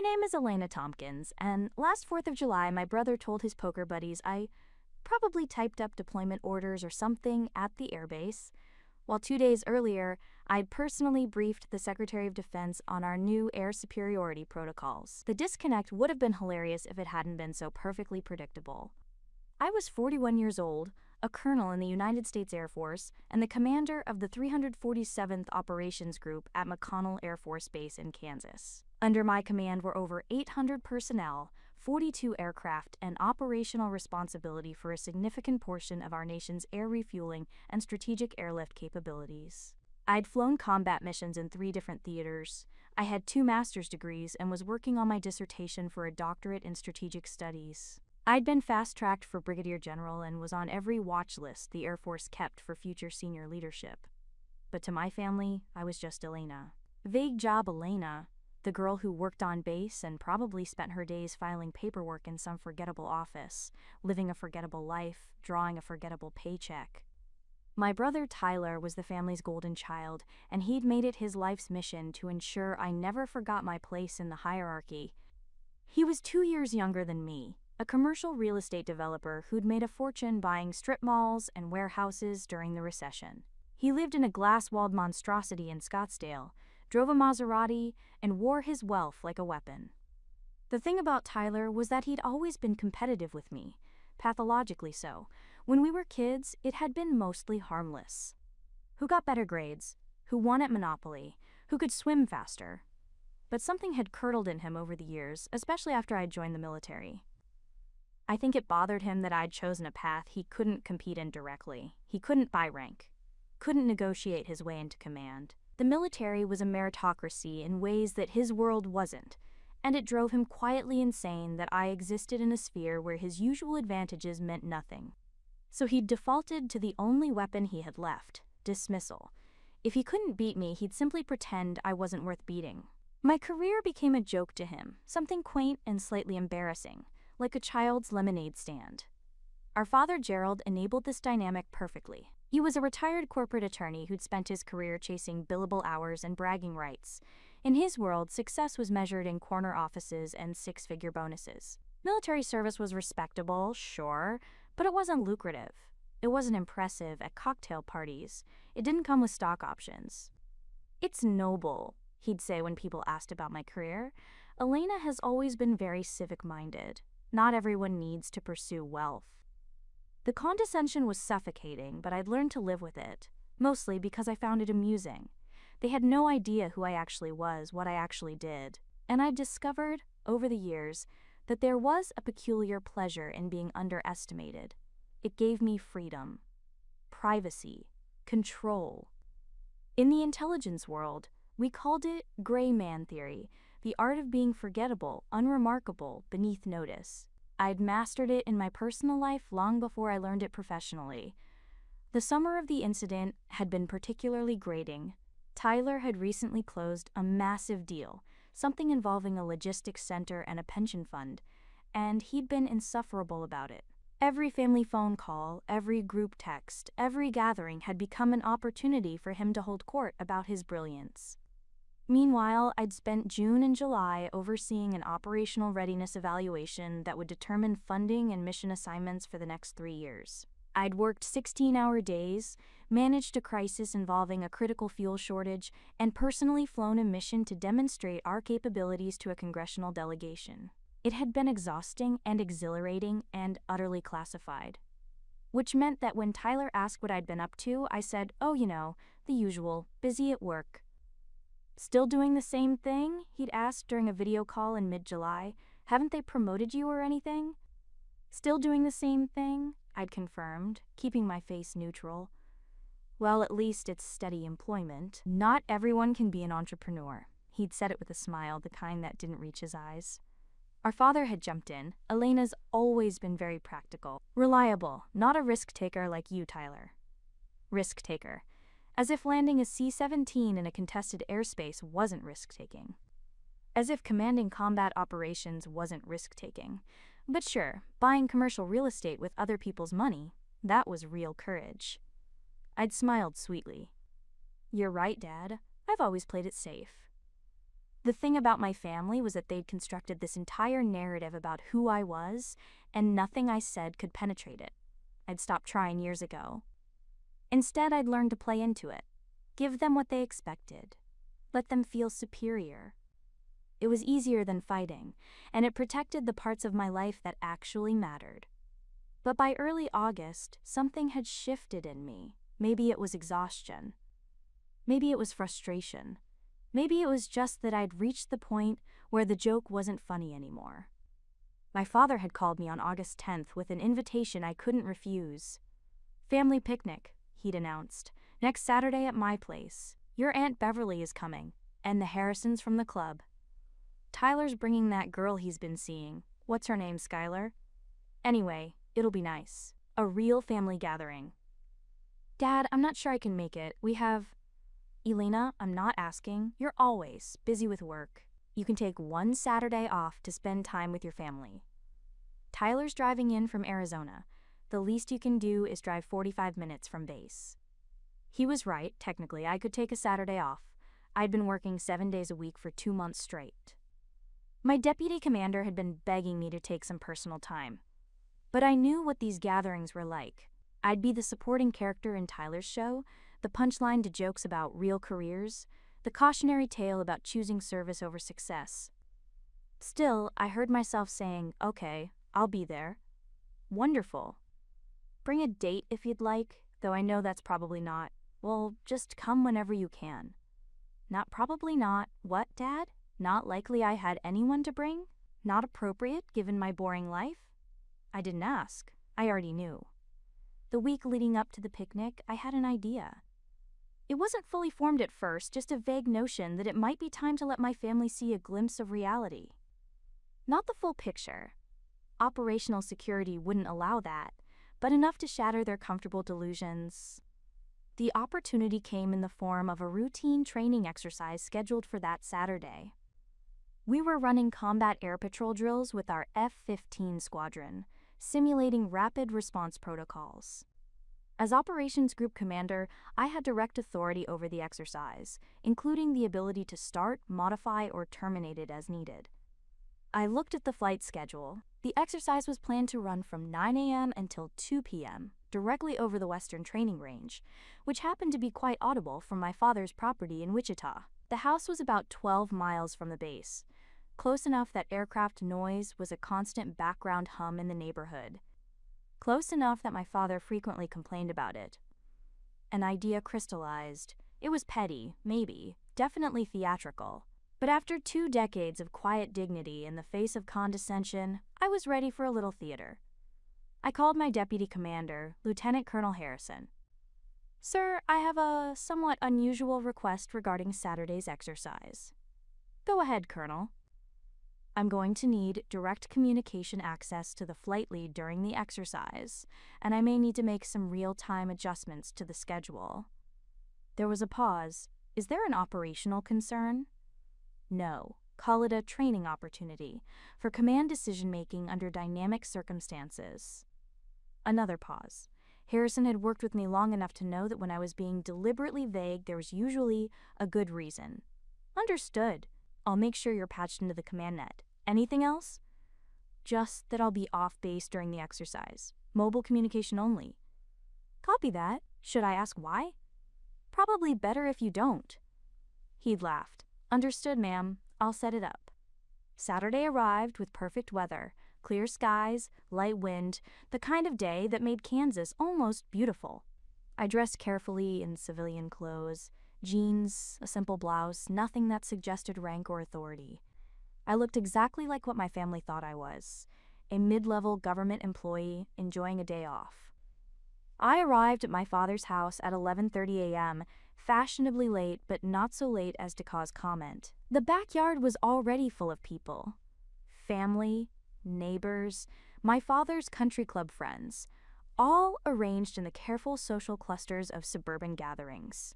name is Elena Tompkins, and last 4th of July my brother told his poker buddies I probably typed up deployment orders or something at the airbase, while 2 days earlier I'd personally briefed the Secretary of Defense on our new air superiority protocols. The disconnect would have been hilarious if it hadn't been so perfectly predictable. I was 41 years old, a colonel in the United States Air Force, and the commander of the 347th Operations Group at McConnell Air Force Base in Kansas. Under my command were over 800 personnel, 42 aircraft, and operational responsibility for a significant portion of our nation's air refueling and strategic airlift capabilities. I'd flown combat missions in 3 different theaters. I had 2 master's degrees and was working on my dissertation for a doctorate in strategic studies. I'd been fast-tracked for brigadier general and was on every watch list the Air Force kept for future senior leadership. But to my family, I was just Elena. Vague job Elena, the girl who worked on base and probably spent her days filing paperwork in some forgettable office, living a forgettable life, drawing a forgettable paycheck. My brother Tyler was the family's golden child, and he'd made it his life's mission to ensure I never forgot my place in the hierarchy. He was 2 years younger than me, a commercial real estate developer who'd made a fortune buying strip malls and warehouses during the recession. He lived in a glass-walled monstrosity in Scottsdale, drove a Maserati, and wore his wealth like a weapon. The thing about Tyler was that he'd always been competitive with me, pathologically so. When we were kids, it had been mostly harmless. Who got better grades? Who won at Monopoly? Who could swim faster? But something had curdled in him over the years, especially after I'd joined the military. I think it bothered him that I'd chosen a path he couldn't compete in directly. He couldn't buy rank, couldn't negotiate his way into command. The military was a meritocracy in ways that his world wasn't, and it drove him quietly insane that I existed in a sphere where his usual advantages meant nothing. So he'd defaulted to the only weapon he had left, dismissal. If he couldn't beat me, he'd simply pretend I wasn't worth beating. My career became a joke to him, something quaint and slightly embarrassing, like a child's lemonade stand. Our father Gerald enabled this dynamic perfectly. He was a retired corporate attorney who'd spent his career chasing billable hours and bragging rights. In his world, success was measured in corner offices and 6-figure bonuses. Military service was respectable, sure, but it wasn't lucrative. It wasn't impressive at cocktail parties. It didn't come with stock options. "It's noble," he'd say when people asked about my career. "Elena has always been very civic-minded. Not everyone needs to pursue wealth." The condescension was suffocating, but I'd learned to live with it, mostly because I found it amusing. They had no idea who I actually was, what I actually did. And I'd discovered, over the years, that there was a peculiar pleasure in being underestimated. It gave me freedom, privacy, control. In the intelligence world, we called it gray man theory, the art of being forgettable, unremarkable, beneath notice. I'd mastered it in my personal life long before I learned it professionally. The summer of the incident had been particularly grating. Tyler had recently closed a massive deal, something involving a logistics center and a pension fund, and he'd been insufferable about it. Every family phone call, every group text, every gathering had become an opportunity for him to hold court about his brilliance. Meanwhile, I'd spent June and July overseeing an operational readiness evaluation that would determine funding and mission assignments for the next 3 years. I'd worked 16-hour days, managed a crisis involving a critical fuel shortage, and personally flown a mission to demonstrate our capabilities to a congressional delegation. It had been exhausting and exhilarating and utterly classified. Which meant that when Tyler asked what I'd been up to, I said, "Oh, the usual, busy at work." "Still doing the same thing?" he'd asked during a video call in mid-July. "Haven't they promoted you or anything?" "Still doing the same thing," I'd confirmed, keeping my face neutral. "Well, at least it's steady employment. Not everyone can be an entrepreneur." He'd said it with a smile, the kind that didn't reach his eyes. Our father had jumped in. "Elena's always been very practical. Reliable, not a risk-taker like you, Tyler." Risk-taker. As if landing a C-17 in a contested airspace wasn't risk-taking. As if commanding combat operations wasn't risk-taking. But sure, buying commercial real estate with other people's money, that was real courage. I'd smiled sweetly. "You're right, Dad. I've always played it safe." The thing about my family was that they'd constructed this entire narrative about who I was, and nothing I said could penetrate it. I'd stopped trying years ago. Instead, I'd learned to play into it, give them what they expected, let them feel superior. It was easier than fighting, and it protected the parts of my life that actually mattered. But by early August, something had shifted in me. Maybe it was exhaustion. Maybe it was frustration. Maybe it was just that I'd reached the point where the joke wasn't funny anymore. My father had called me on August 10th with an invitation I couldn't refuse. "Family picnic," he'd announced, "next Saturday at my place. Your Aunt Beverly is coming, and the Harrisons from the club. Tyler's bringing that girl he's been seeing. What's her name, Skylar? Anyway, it'll be nice. A real family gathering." "Dad, I'm not sure I can make it. We have..." "Elena, I'm not asking. You're always busy with work. You can take one Saturday off to spend time with your family. Tyler's driving in from Arizona. The least you can do is drive 45 minutes from base." He was right, technically. I could take a Saturday off. I'd been working 7 days a week for 2 months straight. My deputy commander had been begging me to take some personal time. But I knew what these gatherings were like. I'd be the supporting character in Tyler's show, the punchline to jokes about real careers, the cautionary tale about choosing service over success. Still, I heard myself saying, "Okay, I'll be there." Wonderful. "Bring a date if you'd like, though I know that's probably not. Well, just come whenever you can." Not probably not. What, Dad? Not likely I had anyone to bring? Not appropriate given my boring life? I didn't ask. I already knew. The week leading up to the picnic, I had an idea. It wasn't fully formed at first, just a vague notion that it might be time to let my family see a glimpse of reality. Not the full picture. Operational security wouldn't allow that, but enough to shatter their comfortable delusions. The opportunity came in the form of a routine training exercise scheduled for that Saturday. We were running combat air patrol drills with our F-15 squadron, simulating rapid response protocols. As Operations Group Commander, I had direct authority over the exercise, including the ability to start, modify, or terminate it as needed. I looked at the flight schedule. The exercise was planned to run from 9 a.m. until 2 p.m., directly over the Western Training Range, which happened to be quite audible from my father's property in Wichita. The house was about 12 miles from the base, close enough that aircraft noise was a constant background hum in the neighborhood. Close enough that my father frequently complained about it. An idea crystallized. It was petty, maybe, definitely theatrical. But after 2 decades of quiet dignity in the face of condescension, I was ready for a little theater. I called my deputy commander, Lieutenant Colonel Harrison. "Sir, I have a somewhat unusual request regarding Saturday's exercise." "Go ahead, Colonel." "I'm going to need direct communication access to the flight lead during the exercise, and I may need to make some real-time adjustments to the schedule." There was a pause. "Is there an operational concern?" "No. Call it a training opportunity for command decision-making under dynamic circumstances." Another pause. Harrison had worked with me long enough to know that when I was being deliberately vague, there was usually a good reason. "Understood. I'll make sure you're patched into the command net. Anything else?" "Just that I'll be off base during the exercise. Mobile communication only." "Copy that. Should I ask why?" "Probably better if you don't." He'd laughed. "Understood, ma'am. I'll set it up." Saturday arrived with perfect weather, clear skies, light wind, the kind of day that made Kansas almost beautiful. I dressed carefully in civilian clothes, jeans, a simple blouse, nothing that suggested rank or authority. I looked exactly like what my family thought I was, a mid-level government employee enjoying a day off. I arrived at my father's house at 11:30 a.m., fashionably late but not so late as to cause comment. The backyard was already full of people. Family, neighbors, my father's country club friends, all arranged in the careful social clusters of suburban gatherings.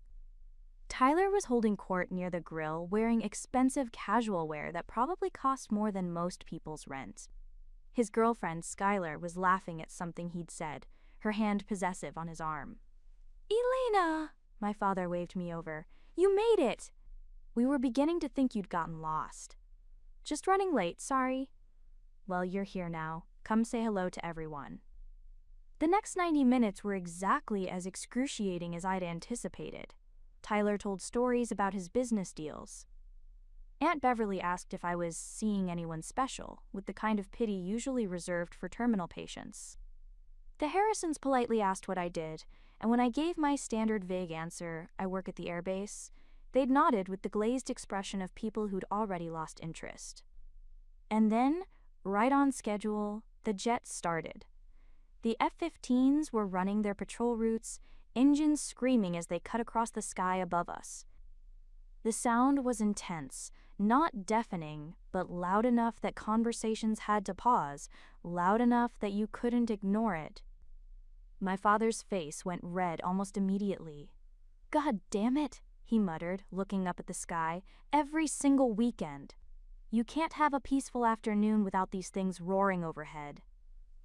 Tyler was holding court near the grill, wearing expensive casual wear that probably cost more than most people's rent. His girlfriend, Skylar, was laughing at something he'd said, her hand possessive on his arm. "Elena!" My father waved me over. "You made it!" We were beginning to think you'd gotten lost. Just running late, sorry. Well, you're here now. Come say hello to everyone. The next 90 minutes were exactly as excruciating as I'd anticipated. Tyler told stories about his business deals. Aunt Beverly asked if I was seeing anyone special, with the kind of pity usually reserved for terminal patients. The Harrisons politely asked what I did, and when I gave my standard vague answer, I work at the airbase, they'd nodded with the glazed expression of people who'd already lost interest. And then, right on schedule, the jets started. The F-15s were running their patrol routes, engines screaming as they cut across the sky above us. The sound was intense, not deafening, but loud enough that conversations had to pause, loud enough that you couldn't ignore it. My father's face went red almost immediately. "God damn it," he muttered, looking up at the sky. "Every single weekend. You can't have a peaceful afternoon without these things roaring overhead."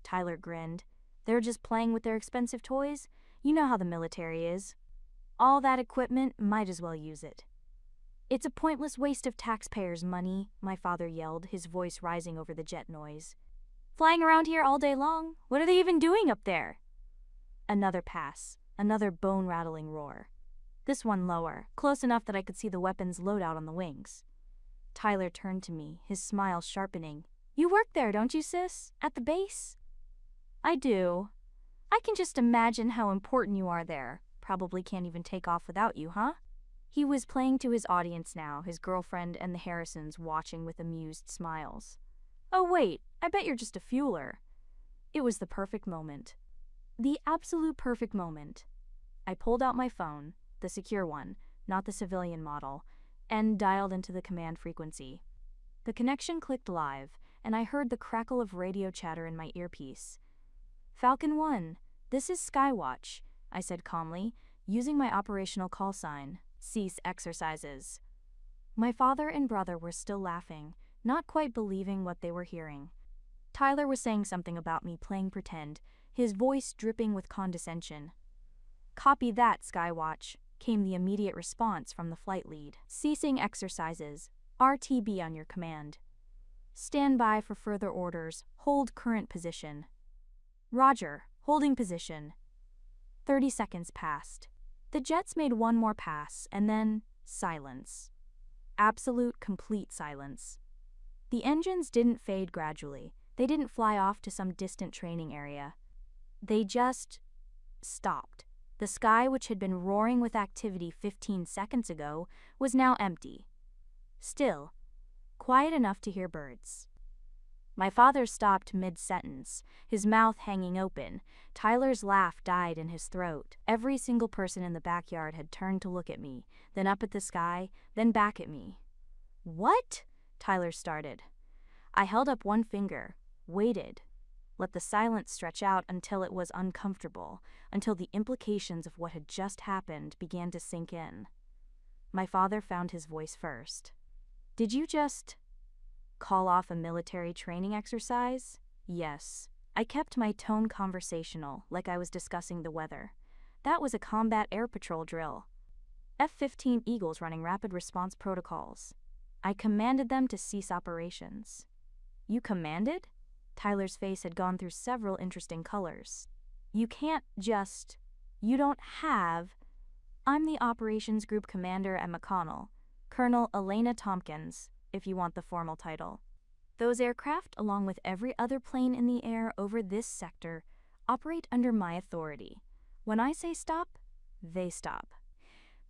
Tyler grinned. "They're just playing with their expensive toys? You know how the military is. All that equipment, might as well use it." "It's a pointless waste of taxpayers' money," my father yelled, his voice rising over the jet noise. "Flying around here all day long? What are they even doing up there?" Another pass, another bone-rattling roar. This one lower, close enough that I could see the weapon's loadout on the wings. Tyler turned to me, his smile sharpening. "You work there, don't you, sis? At the base?" "I do. I can just imagine how important you are there. Probably can't even take off without you, huh?" He was playing to his audience now, his girlfriend and the Harrisons watching with amused smiles. "Oh wait, I bet you're just a fueler." It was the perfect moment. The absolute perfect moment. I pulled out my phone, the secure one, not the civilian model, and dialed into the command frequency. The connection clicked live, and I heard the crackle of radio chatter in my earpiece. "Falcon 1, this is Skywatch," I said calmly, using my operational call sign. "Cease exercises." My father and brother were still laughing, not quite believing what they were hearing. Tyler was saying something about me playing pretend, his voice dripping with condescension. "Copy that, Skywatch," came the immediate response from the flight lead. "Ceasing exercises. RTB on your command. Stand by for further orders. Hold current position." "Roger, holding position." 30 seconds passed. The jets made one more pass, and then silence. Absolute, complete silence. The engines didn't fade gradually. They didn't fly off to some distant training area. They just stopped. The sky, which had been roaring with activity 15 seconds ago, was now empty. Still, quiet enough to hear birds. My father stopped mid-sentence, his mouth hanging open. Tyler's laugh died in his throat. Every single person in the backyard had turned to look at me, then up at the sky, then back at me. "What?" Tyler started. I held up one finger, waited, let the silence stretch out until it was uncomfortable, until the implications of what had just happened began to sink in. My father found his voice first. "Did you just call off a military training exercise?" "Yes." I kept my tone conversational, like I was discussing the weather. "That was a combat air patrol drill. F-15 Eagles running rapid response protocols. I commanded them to cease operations." "You commanded?" Tyler's face had gone through several interesting colors. "You can't just... You don't have... I'm the operations group commander at McConnell, Colonel Elena Tompkins, if you want the formal title. Those aircraft, along with every other plane in the air over this sector, operate under my authority. When I say stop, they stop."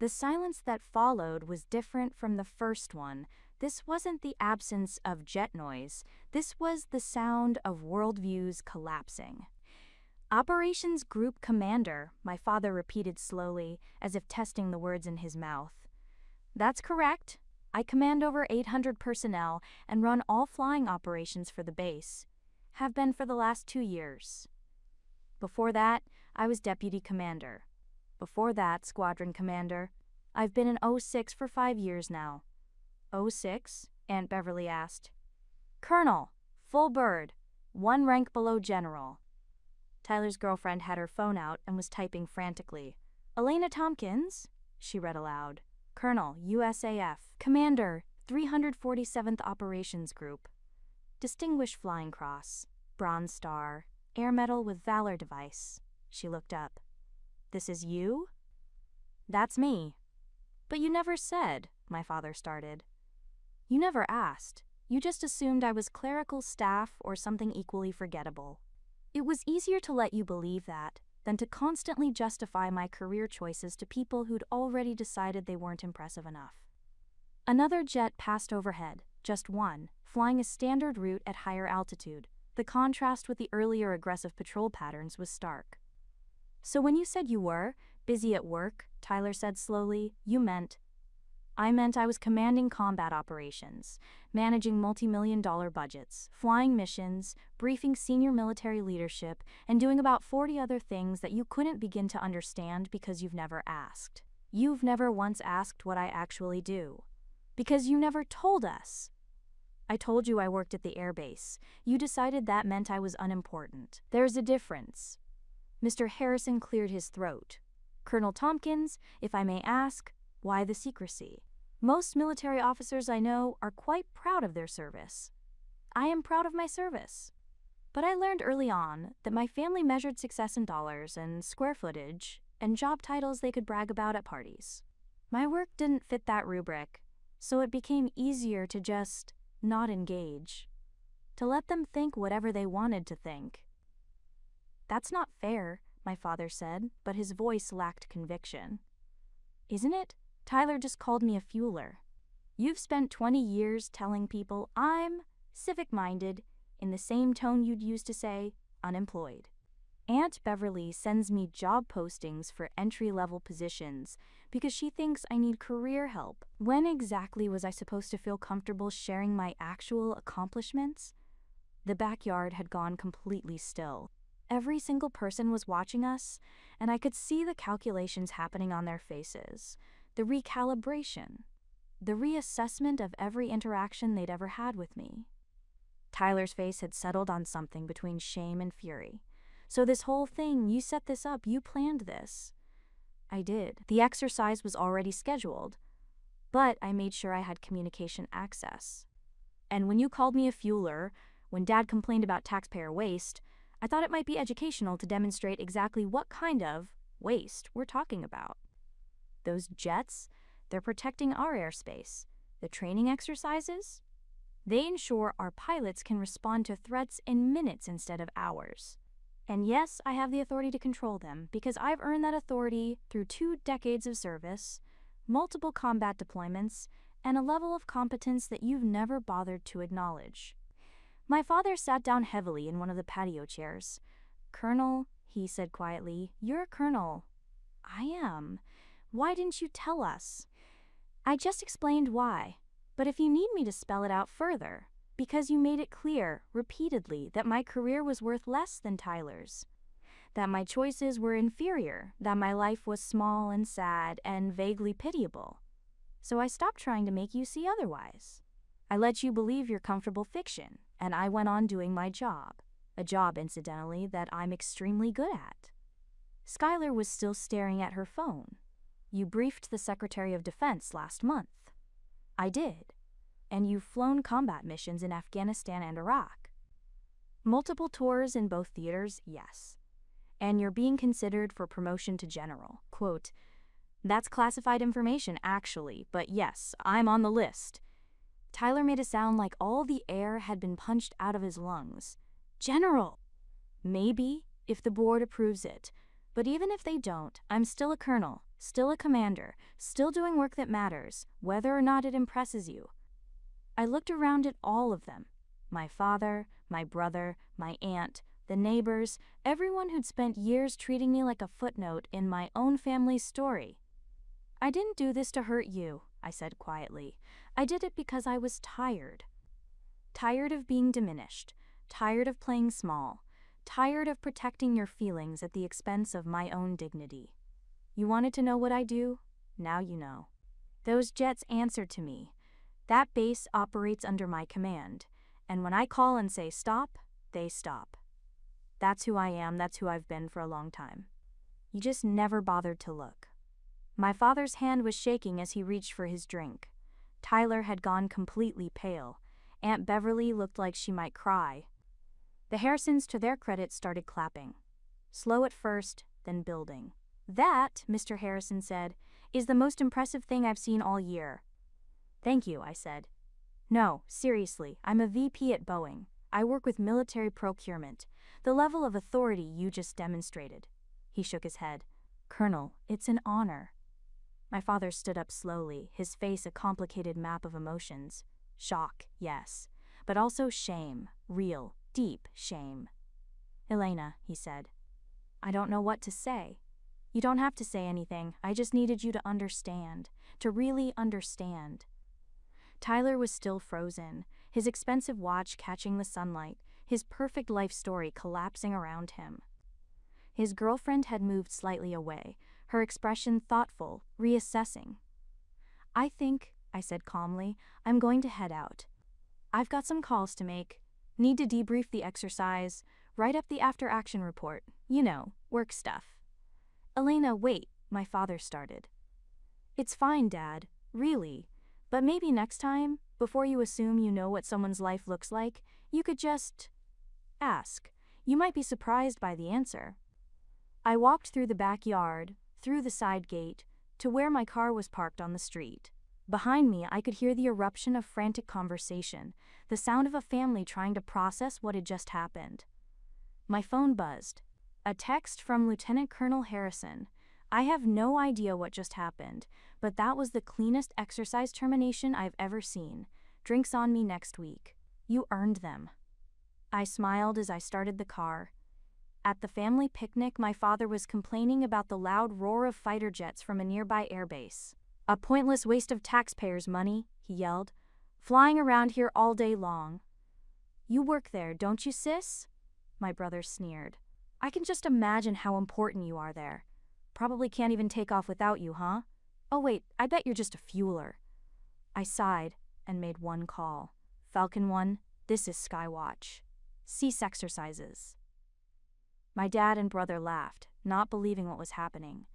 The silence that followed was different from the first one. This wasn't the absence of jet noise. This was the sound of worldviews collapsing. "Operations Group Commander," my father repeated slowly, as if testing the words in his mouth. "That's correct. I command over 800 personnel and run all flying operations for the base. Have been for the last 2 years. Before that, I was deputy commander. Before that, squadron commander. I've been in 06 for 5 years now." "06?" Aunt Beverly asked. "Colonel, full bird, 1 rank below general." Tyler's girlfriend had her phone out and was typing frantically. "Elena Tompkins?" she read aloud. Colonel, USAF. Commander, 347th Operations Group. Distinguished Flying Cross, Bronze Star, Air Medal with Valor Device. She looked up. This is you? That's me. But you never said, my father started. You never asked. You just assumed I was clerical staff or something equally forgettable. It was easier to let you believe that than to constantly justify my career choices to people who'd already decided they weren't impressive enough. Another jet passed overhead, just one, flying a standard route at higher altitude. The contrast with the earlier aggressive patrol patterns was stark. So when you said you were busy at work, Tyler said slowly, I meant I was commanding combat operations, managing multi-million-dollar budgets, flying missions, briefing senior military leadership, and doing about 40 other things that you couldn't begin to understand because you've never asked. You've never once asked what I actually do. Because you never told us. I told you I worked at the airbase. You decided that meant I was unimportant. There's a difference. Mr. Harrison cleared his throat. Colonel Tompkins, if I may ask, why the secrecy? Most military officers I know are quite proud of their service. I am proud of my service. But I learned early on that my family measured success in dollars and square footage and job titles they could brag about at parties. My work didn't fit that rubric, so it became easier to just not engage, to let them think whatever they wanted to think. That's not fair, my father said, but his voice lacked conviction. Isn't it? Tyler just called me a fueler. You've spent 20 years telling people I'm civic-minded in the same tone you'd use to say unemployed. Aunt Beverly sends me job postings for entry-level positions because she thinks I need career help. When exactly was I supposed to feel comfortable sharing my actual accomplishments? The backyard had gone completely still. Every single person was watching us, and I could see the calculations happening on their faces. The recalibration, the reassessment of every interaction they'd ever had with me. Tyler's face had settled on something between shame and fury. So this whole thing, you set this up, you planned this. I did. The exercise was already scheduled, but I made sure I had communication access. And when you called me a fueler, when Dad complained about taxpayer waste, I thought it might be educational to demonstrate exactly what kind of waste we're talking about. Those jets, they're protecting our airspace. The training exercises, they ensure our pilots can respond to threats in minutes instead of hours. And yes, I have the authority to control them because I've earned that authority through 2 decades of service, multiple combat deployments, and a level of competence that you've never bothered to acknowledge. My father sat down heavily in one of the patio chairs. Colonel, he said quietly, you're a colonel. I am. Why didn't you tell us? I just explained why, but if you need me to spell it out further, because you made it clear, repeatedly, that my career was worth less than Tyler's, that my choices were inferior, that my life was small and sad and vaguely pitiable. So I stopped trying to make you see otherwise. I let you believe your comfortable fiction, and I went on doing my job, a job, incidentally, that I'm extremely good at. Skylar was still staring at her phone. You briefed the Secretary of Defense last month. I did. And you've flown combat missions in Afghanistan and Iraq. Multiple tours in both theaters, yes. And you're being considered for promotion to general. Quote, that's classified information, actually, but yes, I'm on the list. Tyler made it sound like all the air had been punched out of his lungs. General! Maybe, if the board approves it. But even if they don't, I'm still a colonel, still a commander, still doing work that matters, whether or not it impresses you. I looked around at all of them. My father, my brother, my aunt, the neighbors, everyone who'd spent years treating me like a footnote in my own family's story. I didn't do this to hurt you, I said quietly. I did it because I was tired. Tired of being diminished, tired of playing small, tired of protecting your feelings at the expense of my own dignity. You wanted to know what I do? Now you know. Those jets answer to me. That base operates under my command, and when I call and say stop, they stop. That's who I am, that's who I've been for a long time. You just never bothered to look. My father's hand was shaking as he reached for his drink. Tyler had gone completely pale. Aunt Beverly looked like she might cry. The Harrisons, to their credit, started clapping. Slow at first, then building. "That," Mr. Harrison said, "is the most impressive thing I've seen all year." "Thank you," I said. "No, seriously, I'm a VP at Boeing. I work with military procurement. The level of authority you just demonstrated." He shook his head. "Colonel, it's an honor." My father stood up slowly, his face a complicated map of emotions. Shock, yes, but also shame, real, deep shame. "Elena," he said, "I don't know what to say." "You don't have to say anything. I just needed you to understand, to really understand." Tyler was still frozen, his expensive watch catching the sunlight, his perfect life story collapsing around him. His girlfriend had moved slightly away, her expression thoughtful, reassessing. "I think," I said calmly, "I'm going to head out. I've got some calls to make. Need to debrief the exercise, write up the after-action report, work stuff." "Elena, wait," my father started. "It's fine, Dad, really. But maybe next time, before you assume you know what someone's life looks like, you could just ask. You might be surprised by the answer." I walked through the backyard, through the side gate, to where my car was parked on the street. Behind me, I could hear the eruption of frantic conversation, the sound of a family trying to process what had just happened. My phone buzzed. A text from Lieutenant Colonel Harrison. "I have no idea what just happened, but that was the cleanest exercise termination I've ever seen. Drinks on me next week. You earned them." I smiled as I started the car. At the family picnic, my father was complaining about the loud roar of fighter jets from a nearby airbase. "A pointless waste of taxpayers' money," he yelled. "Flying around here all day long." "You work there, don't you, sis?" My brother sneered. "I can just imagine how important you are there. Probably can't even take off without you, huh? Oh wait, I bet you're just a fueler." I sighed and made one call. "Falcon 1, this is Skywatch. Cease exercises." My dad and brother laughed, not believing what was happening.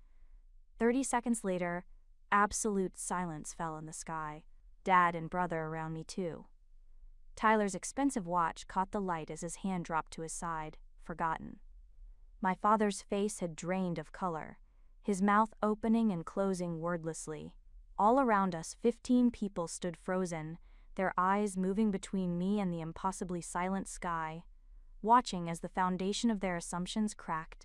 30 seconds later, absolute silence fell in the sky. Dad and brother around me too. Tyler's expensive watch caught the light as his hand dropped to his side, forgotten. My father's face had drained of color, his mouth opening and closing wordlessly. All around us, 15 people stood frozen, their eyes moving between me and the impossibly silent sky, watching as the foundation of their assumptions cracked